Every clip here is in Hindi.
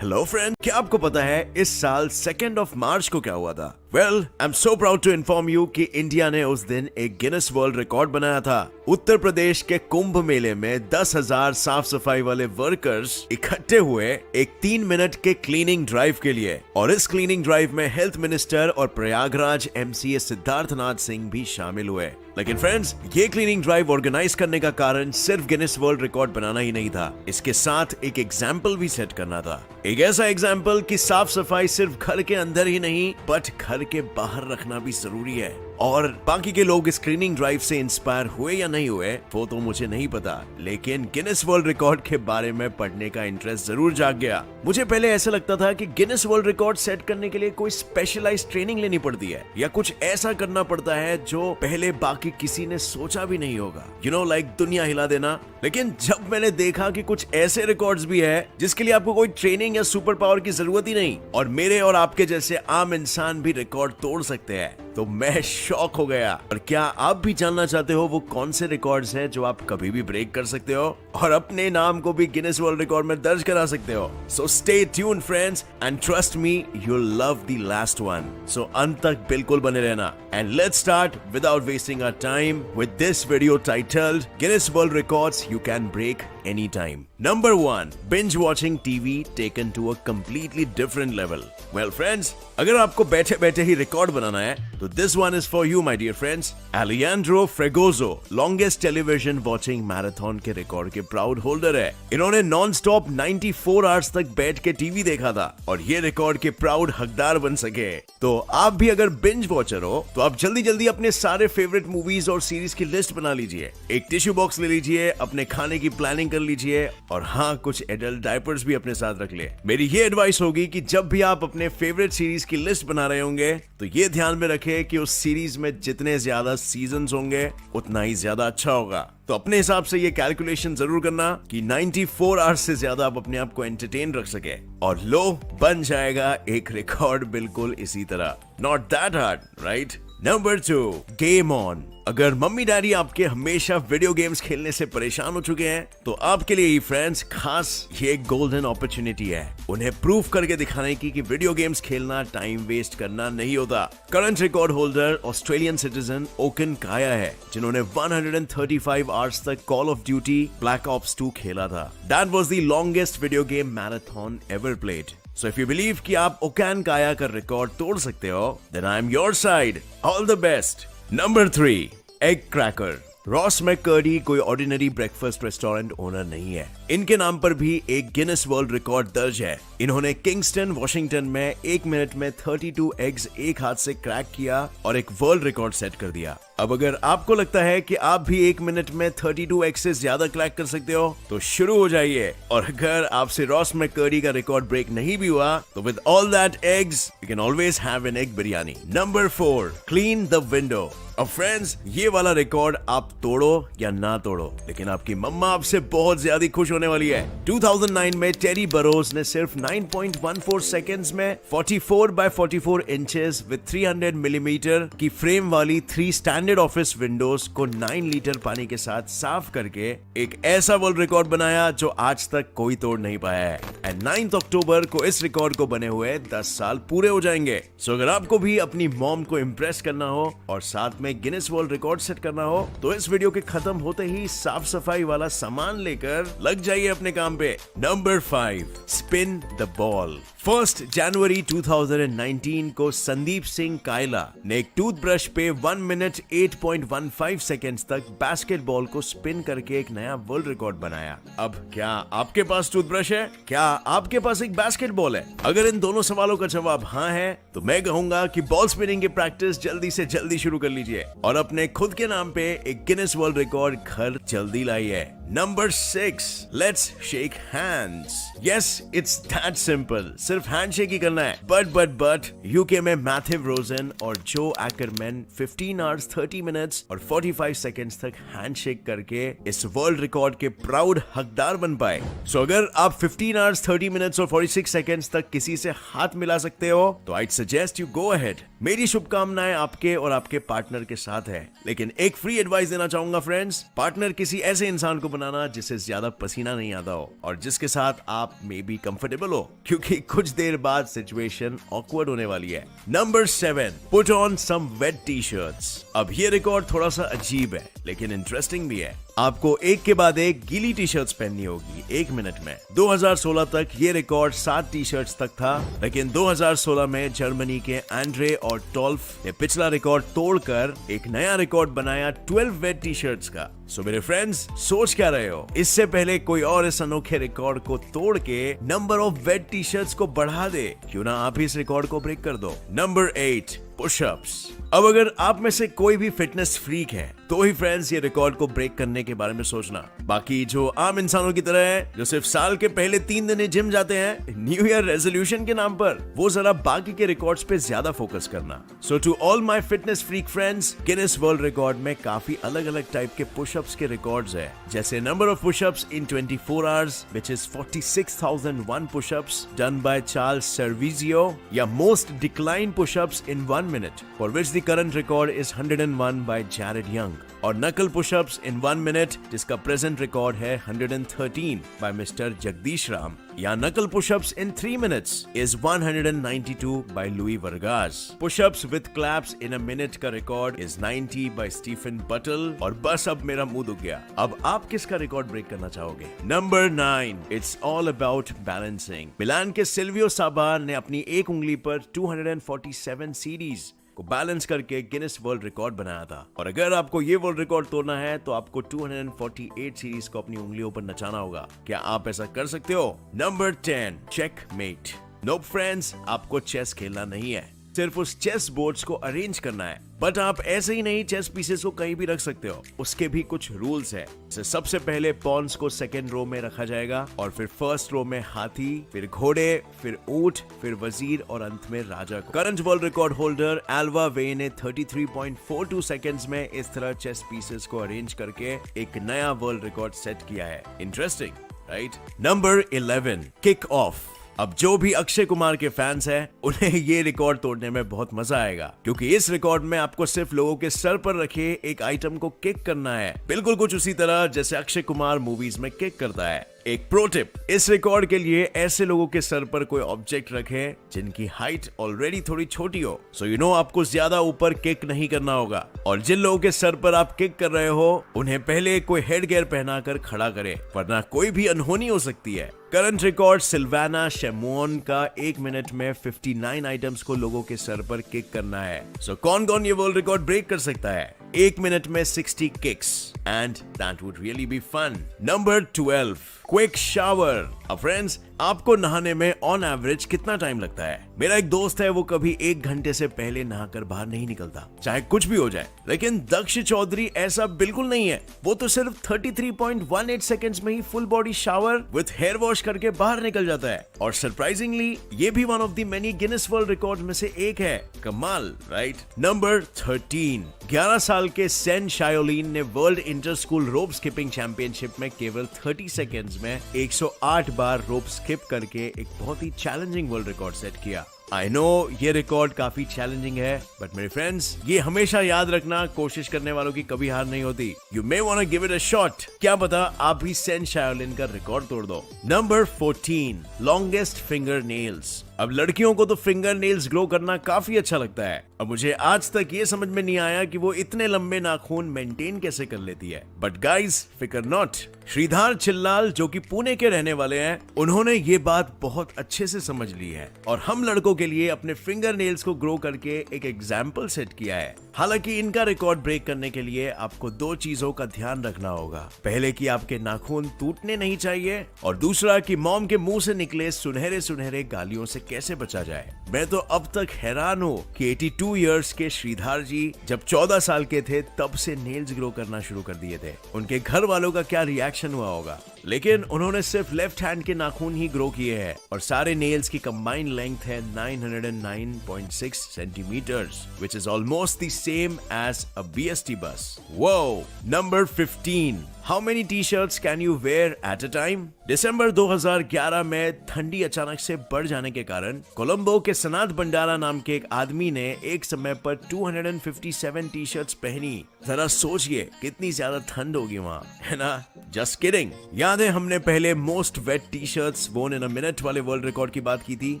हेलो फ्रेंड, क्या आपको पता है इस साल 2 मार्च को क्या हुआ था? Well, I am so proud to inform you कि इंडिया ने उस दिन एक गिनेस वर्ल्ड रिकॉर्ड बनाया था। उत्तर प्रदेश के कुंभ मेले में 10,000 साफ सफाई वाले वर्कर्स इकट्ठे हुए एक 3 मिनट के क्लीनिंग ड्राइव के लिए, और इस क्लीनिंग ड्राइव में हेल्थ मिनिस्टर और प्रयागराज एमसीए सिद्धार्थनाथ सिंह भी शामिल हुए। लेकिन फ्रेंड्स, ये क्लीनिंग ड्राइव ऑर्गेनाइज करने का कारण सिर्फ गिनेस वर्ल्ड रिकॉर्ड बनाना ही नहीं था, इसके साथ एक एग्जाम्पल भी सेट करना था। एक ऐसा एग्जाम्पल कि साफ सफाई सिर्फ घर के अंदर ही नहीं बट घर के बाहर रखना भी जरूरी है। और बाकी के लोग इस क्लीनिंग ड्राइव से इंस्पायर हुए या नहीं हुए वो तो मुझे नहीं पता, लेकिन गिनेस वर्ल्ड रिकॉर्ड के बारे में पढ़ने का इंटरेस्ट जरूर जाग गया। मुझे पहले ऐसा लगता था कि गिनेस वर्ल्ड रिकॉर्ड सेट करने के लिए कोई स्पेशलाइज्ड ट्रेनिंग लेनी पड़ती है या कुछ ऐसा करना पड़ता है जो पहले बाकी किसी ने सोचा भी नहीं होगा, लाइक दुनिया हिला देना। लेकिन जब मैंने देखा कि कुछ ऐसे रिकॉर्ड्स भी है जिसके लिए आपको कोई ट्रेनिंग या सुपर पावर की जरूरत ही नहीं, और मेरे और आपके जैसे आम इंसान भी रिकॉर्ड तोड़ सकते हैं, तो मैं शॉक हो गया। और क्या आप भी जानना चाहते हो वो कौन से रिकॉर्ड्स हैं जो आप कभी भी ब्रेक कर सकते हो और अपने नाम को भी गिनेस वर्ल्ड रिकॉर्ड में दर्ज करा सकते हो? So stay tuned friends, and trust me, you will love the last one. So अंत तक बिल्कुल बने रहना, and let's start without wasting our time with this video titled Guinness world records you can break anytime. Number 1, binge watching TV taken to a completely different level. Well friends, अगर आपको बैठे बैठे ही रिकॉर्ड बनाना है तो this one is for you my dear friends. Alejandro Fregoso longest television watching marathon के रिकॉर्ड के प्राउड होल्डर है। इन्होंने नॉन स्टॉप 94 आवर्स तक बैठ के टीवी देखा था और ये रिकॉर्ड के प्राउड हकदार बन सके। तो आप भी अगर बिंज वॉचर हो तो आप जल्दी जल्दी अपने सारे फेवरेट मूवीज और सीरीज की लिस्ट बना लीजिए, एक टिश्यू बॉक्स ले लीजिए, अपने खाने की प्लानिंग कर लीजिए, और हाँ, कुछ एडल्ट डायपर्स भी अपने साथ रख ले। मेरी ये एडवाइस होगी कि जब भी आप अपने फेवरेट सीरीज की लिस्ट बना रहे होंगे तो ये ध्यान में रखें कि उस सीरीज में जितने ज्यादा सीजन्स होंगे उतना ही ज्यादा अच्छा होगा। तो अपने हिसाब से ये कैलकुलेशन जरूर करना कि 94 आवर्स से ज्यादा आप अपने आप को एंटरटेन रख सके, और लो बन जाएगा एक रिकॉर्ड बिल्कुल इसी तरह। Not that hard, right? Number 2, game on. अगर मम्मी डैडी आपके हमेशा वीडियो गेम्स खेलने से परेशान हो चुके हैं तो आपके लिए ही फ्रेंड्स खास ये एक गोल्डन अपॉर्चुनिटी है उन्हें प्रूफ करके दिखाने की कि वीडियो गेम्स खेलना टाइम वेस्ट करना नहीं होता। Current record holder Australian citizen Okan Kaya है, जिन्होंने 135 आवर्स तक Call of Duty Black Ops 2 खेला था। That was the longest video game marathon ever played. So if you believe कि आप ओकन काया का रिकॉर्ड तोड़ सकते हो, then I am your side. All the best. Number 3, egg cracker. Ross McCurdy कोई ऑर्डिनरी ब्रेकफास्ट रेस्टोरेंट ओनर नहीं है, इनके नाम पर भी एक गिनेस वर्ल्ड रिकॉर्ड दर्ज है। इन्होंने किंगस्टन वॉशिंगटन में 1 मिनट में 32 एग्स एक हाथ से क्रैक किया और एक वर्ल्ड रिकॉर्ड सेट कर दिया। अब अगर आपको लगता है कि आप भी 1 मिनट में 32 एग्स से ज्यादा क्रैक कर सकते हो तो शुरू हो जाइए, और अगर आपसे रॉस मैककर्डी का रिकॉर्ड ब्रेक नहीं भी हुआ तो with all that eggs you can always have an egg biryani. Number 4, clean the window. अब फ्रेंड्स, ये वाला रिकॉर्ड आप तोड़ो या ना तोड़ो, लेकिन आपकी मम्मा आपसे बहुत ज्यादा खुश होने वाली है। 2009 में टेरी बरोज ने सिर्फ 9.14 सेकेंड्स में 44 by 44 इंचेस विद 300 मिलीमीटर की फ्रेम वाली 3 स्टैंडर्ड ऑफिस विंडोज को 9 लीटर पानी के साथ साफ करके एक ऐसा वर्ल्ड रिकॉर्ड बनाया जो आज तक कोई तोड़ नहीं पाया है। एंड 9 अक्टूबर को इस रिकॉर्ड को बने हुए 10 साल पूरे हो जाएंगे। सो अगर आपको भी अपनी मॉम को इम्प्रेस करना हो और साथ में गिनेस वर्ल्ड रिकॉर्ड सेट करना हो तो इस वीडियो के खत्म होते ही साफ सफाई वाला सामान लेकर लग जाइए अपने काम पे। Number 5, spin the ball. 1 जनवरी 2019 को संदीप सिंह कायला ने एक टूथब्रश पे 1 मिनट 8.15 सेकेंड्स तक बास्केटबॉल को स्पिन करके एक नया वर्ल्ड रिकॉर्ड बनाया। अब क्या आपके पास टूथब्रश है? क्या आपके पास एक बास्केटबॉल है? अगर इन दोनों सवालों का जवाब हाँ है तो मैं कहूंगा कि बॉल स्पिनिंग की प्रैक्टिस जल्दी से जल्दी शुरू कर लीजिए और अपने खुद के नाम पे एक गिनेस वर्ल्ड रिकॉर्ड घर जल्दी लाइए। Number 6, let's shake hands. Yes, it's that simple, सिर्फ हैंडशेक ही करना है। बट यूके में मैथ्यू रोजन और जो एक्करमैन 15 आवर्स 30 मिनट्स और 45 सेकेंड्स तक हैंडशेक करके इस वर्ल्ड रिकॉर्ड के प्राउड हकदार बन पाए। सो अगर आप 15 आवर्स 30 मिनट्स और 46 सेकेंड्स तक किसी से हाथ मिला सकते हो तो I suggest you go ahead. मेरी शुभकामनाएं आपके और आपके पार्टनर के साथ है। लेकिन एक फ्री एडवाइस देना चाहूंगा फ्रेंड्स, पार्टनर किसी ऐसे इंसान को बनाना जिसे ज्यादा पसीना नहीं आता हो और जिसके साथ आप मे बी कंफर्टेबल हो, क्योंकि कुछ देर बाद सिचुएशन ऑकवर्ड होने वाली है। Number 7, put on some wet T shirts. अब ये रिकॉर्ड थोड़ा सा अजीब है लेकिन इंटरेस्टिंग भी है। आपको एक के बाद एक गीली टी शर्ट्स पहननी होगी 1 मिनट में। 2016 तक ये रिकॉर्ड 7 टी शर्ट्स तक था, लेकिन 2016 में जर्मनी के एंड्रे और टॉल्फ ने पिछला रिकॉर्ड तोड़कर एक नया रिकॉर्ड बनाया 12 वेट टी शर्ट्स का। सो मेरे फ्रेंड्स, सोच क्या रहे हो? इससे पहले कोई और इस अनोखे रिकॉर्ड को तोड़ के number of wet T shirts को बढ़ा दे, क्यों ना आप इस रिकॉर्ड को ब्रेक कर दो। Number 8, pushups. अब अगर आप में से कोई भी फिटनेस फ्रीक है तो ही फ्रेंड्स ये रिकॉर्ड को ब्रेक करने के बारे में सोचना। बाकी जो आम इंसानों की तरह है, जो सिर्फ साल के पहले 3 दिन जिम जाते हैं न्यू ईयर रेजोल्यूशन के नाम पर, वो जरा बाकी के रिकॉर्ड्स पे ज्यादा फोकस करना। So to all my fitness freak friends, Guinness world record में काफी अलग अलग टाइप के पुशअप्स के रिकॉर्ड्स है, जैसे number of pushups in 24 hours which is 46,001 pushups done by Charles Servizio, या most decline pushups in 1 minute for which the current record is 101 by Jared Young, और नकल पुशअप्स इन 1 मिनट जिसका प्रेजेंट रिकॉर्ड है 113 बाय मिस्टर जगदीश राम, या knuckle pushups in 3 minutes is 192 by Louie Vargas. Pushups with claps in a minute का रिकॉर्ड इज 90 बाय स्टीफन बटल। और बस अब मेरा मुंह दुख गया, अब आप किसका रिकॉर्ड ब्रेक करना चाहोगे? Number 9, it's all about balancing. Milan के सिल्वियो साबा ने अपनी एक उंगली पर 247 सीरीज को बैलेंस करके गिनेस वर्ल्ड रिकॉर्ड बनाया था। और अगर आपको ये वर्ल्ड रिकॉर्ड तोड़ना है तो आपको 248 सीरीज को अपनी उंगलियों पर नचाना होगा। क्या आप ऐसा कर सकते हो? Number 10, checkmate. नो फ्रेंड्स, आपको चेस खेलना नहीं है, सिर्फ उस चेस बोर्ड्स को अरेंज करना है। बट आप ऐसे ही नहीं चेस पीसेस को कहीं भी रख सकते हो, उसके भी कुछ रूल्स है। सबसे पहले पॉन्स को सेकंड रो में रखा जाएगा, और फिर फर्स्ट रो में हाथी, फिर घोड़े, फिर ऊंट, फिर वजीर और अंत में राजा को। करंट वर्ल्ड रिकॉर्ड होल्डर एल्वा वे ने 33.42 सेकंड्स में इस तरह चेस पीसेस को अरेंज करके एक नया वर्ल्ड रिकॉर्ड सेट किया है। Interesting, right? Number 11, kick off. अब जो भी अक्षय कुमार के फैंस हैं उन्हें ये रिकॉर्ड तोड़ने में बहुत मजा आएगा, क्योंकि इस रिकॉर्ड में आपको सिर्फ लोगों के सर पर रखे एक आइटम को किक करना है, बिल्कुल कुछ उसी तरह जैसे अक्षय कुमार मूवीज में किक करता है। एक प्रो टिप, इस रिकॉर्ड के लिए ऐसे लोगों के सर पर कोई ऑब्जेक्ट रखें जिनकी हाइट ऑलरेडी थोड़ी छोटी हो, सो यू नो आपको ज्यादा ऊपर किक नहीं करना होगा। और जिन लोगों के सर पर आप किक कर रहे हो उन्हें पहले कोई हेड गियर पहनाकर खड़ा करें, वरना कोई भी अनहोनी हो सकती है। करंट रिकॉर्ड सिल्वाना शेमोन का 1 मिनट में 59 आइटम्स को लोगों के सर पर किक करना है। सो कौन कौन ये वर्ल्ड रिकॉर्ड ब्रेक कर सकता है? 1 मिनट में 60 kicks, and that would really be fun. Number 12, quick shower. अब फ्रेंड्स, आपको नहाने में ऑन एवरेज कितना टाइम लगता है? मेरा एक दोस्त है, वो कभी 1 घंटे से पहले नहाकर बाहर नहीं निकलता, चाहे कुछ भी हो जाए। लेकिन दक्ष चौधरी ऐसा बिल्कुल नहीं है, वो तो सिर्फ 33.18 सेकंड्स में ही full body shower with hair wash करके बाहर निकल जाता है। और सरप्राइजिंगली ये भी one of the many Guinness world record में से एक है। कमाल, राइट? नंबर 13, 11 साल के सेन शायोलिन ने वर्ल्ड इंटर स्कूल रोप स्किपिंग चैंपियनशिप में केवल 30 सेकंड्स में 108 बार रोप स्किप करके एक बहुत ही चैलेंजिंग वर्ल्ड रिकॉर्ड सेट किया। आई नो ये रिकॉर्ड काफी चैलेंजिंग है, बट मेरे फ्रेंड्स, ये हमेशा याद रखना, कोशिश करने वालों की कभी हार नहीं होती। You may want to give it a shot, क्या पता आप भी सेन शायोलिन का रिकॉर्ड तोड़ दो। Number 14, longest finger nails. अब लड़कियों को तो फिंगर नेल्स ग्रो करना काफी अच्छा लगता है। अब मुझे आज तक ये समझ में नहीं आया कि वो इतने लंबे नाखून मेंटेन कैसे कर लेती है। बट गाइज, फिकर नॉट, श्रीधार चिल्लाल जो कि पुणे के रहने वाले हैं, उन्होंने ये बात बहुत अच्छे से समझ ली है और हम लड़कों के लिए अपने फिंगर नेल्स को ग्रो करके एक एग्जाम्पल सेट किया है। हालांकि इनका रिकॉर्ड ब्रेक करने के लिए आपको 2 चीजों का ध्यान रखना होगा। पहले कि आपके नाखून टूटने नहीं चाहिए, और दूसरा कि मॉम के मुंह से निकले सुनहरे सुनहरे गालियों से कैसे बचा जाए। मैं तो अब तक हैरान हूँ कि 82 इयर्स के श्रीधार जी जब 14 साल के थे तब से नेल्स ग्रो करना शुरू कर दिए थे। उनके घर वालों का क्या रिएक्शन हुआ होगा। लेकिन उन्होंने सिर्फ लेफ्ट हैंड के नाखून ही ग्रो किए हैं और सारे नेल्स की कंबाइंड लेंथ है 909.6 centimeters, which is almost the same as a BST bus. Whoa! Number 15. How many t-shirts can you wear at a time? दिसंबर 2011 में ठंडी अचानक से बढ़ जाने के कारण कोलंबो के सनात भंडारा नाम के एक आदमी ने एक समय पर 257 टी-शर्ट्स पहनी। जरा सोचिए कितनी ज्यादा ठंड होगी वहाँ, है ना? Just kidding. याद है हमने पहले most weight T-shirts worn in a minute वाले वर्ल्ड रिकॉर्ड की बात की थी।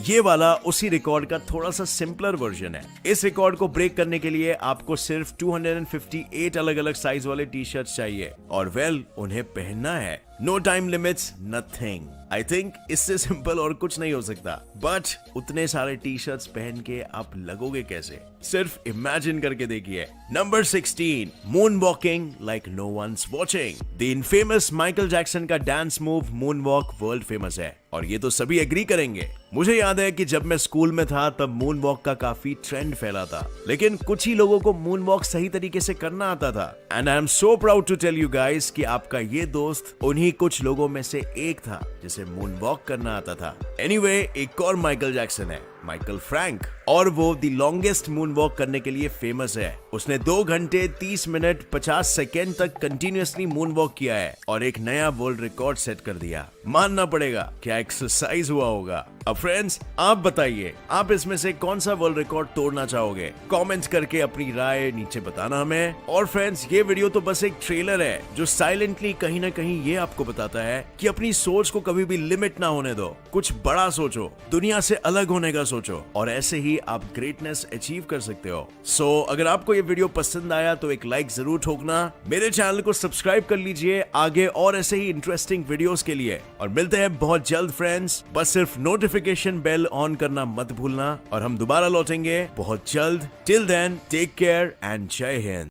ये वाला उसी रिकॉर्ड का थोड़ा सा सिंपलर वर्जन है। इस रिकॉर्ड को ब्रेक करने के लिए आपको सिर्फ 258 अलग अलग साइज वाले टी-शर्ट्स चाहिए और वेल उन्हें पहनना है। No time limits, nothing. I think इससे सिंपल और कुछ नहीं हो सकता। बट उतने सारे टी शर्ट्स पहन के आप लगोगे कैसे? सिर्फ इमेजिन करके देखिए। Number 16, moon walking like no one's watching. The infamous Michael Jackson का dance move moon walk world famous है और ये तो सभी एग्री करेंगे। मुझे याद है कि जब मैं स्कूल में था तब मून वॉक का काफी ट्रेंड फैला था, लेकिन कुछ ही लोगों को मून वॉक सही तरीके से करना आता था। And I am so proud to tell you guys कि आपका ये दोस्त उन्हीं कुछ लोगों में से एक था जिसे मून वॉक करना आता था। एनीवे, एक और माइकल जैक्सन है, माइकल फ्रैंक, और वो द लॉन्गेस्ट मून वॉक करने के लिए फेमस है। उसने 2 घंटे 30 मिनट 50 सेकेंड तक कंटिन्यूअसली मून वॉक किया है और एक नया वर्ल्ड रिकॉर्ड सेट कर दिया। मानना पड़ेगा, क्या एक्सरसाइज हुआ होगा। अब फ्रेंड्स, आप बताइए, आप इसमें से कौन सा वर्ल्ड रिकॉर्ड तोड़ना चाहोगे? कमेंट्स करके अपनी राय नीचे बताना हमें। और फ्रेंड्स, ये वीडियो तो बस एक ट्रेलर है जो साइलेंटली कहीं ना कहीं ये आपको बताता है कि अपनी सोच को कभी भी लिमिट ना होने दो। कुछ बड़ा सोचो, दुनिया से अलग होने का सोचो और ऐसे ही आप ग्रेटनेस अचीव कर सकते हो। सो अगर आपको ये वीडियो पसंद आया तो एक लाइक जरूर ठोकना। मेरे चैनल को सब्सक्राइब कर लीजिए आगे और ऐसे ही इंटरेस्टिंग वीडियोस के लिए। और मिलते हैं बहुत जल्द फ्रेंड्स। बस सिर्फ नोटिफिकेशन बेल ऑन करना मत भूलना और हम दोबारा लौटेंगे बहुत जल्द। Till then, take care and जय हिंद।